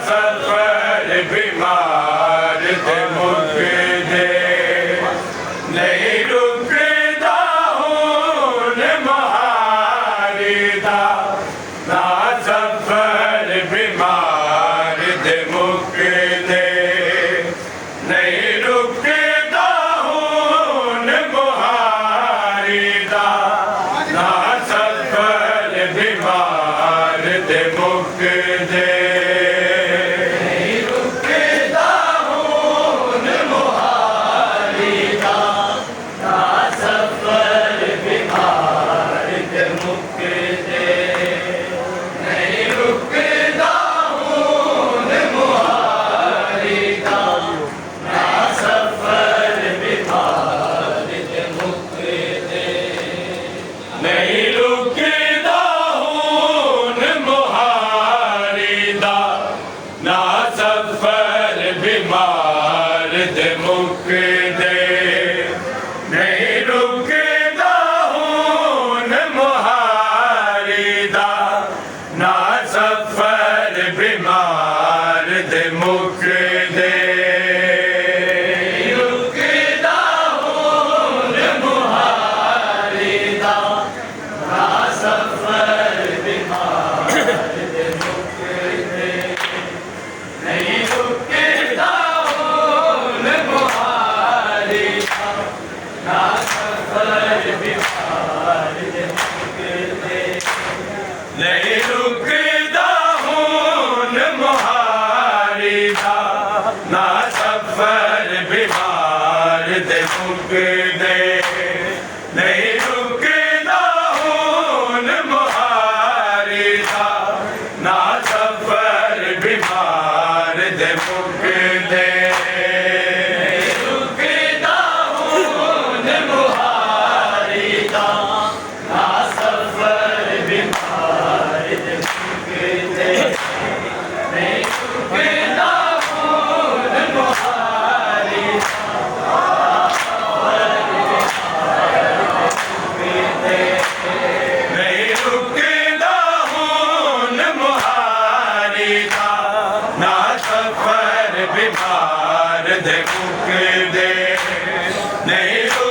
सफर बीमार ते मुकदे नहीं रुकदा हुन मुहारी दा ना सफर बीमार ते मुकदे नहीं रुकदा हुन मुहारी दा ना सफर बीमार ते मुकदे नहीं रुकदा हुन मुहारी दा ना सफर बीमार ते मुकदे नहीं रुकदा हुन मुहारी दा ना सफर बीमार ते मुकदे नहीं रुकदा हुन मुहारी दा ना सफर बीमार ते मुकदे नहीं रुकदा हुन मुहारी दा ना सफर बीमार ते मुकदे सफर बीमार ते मुकदे नहीं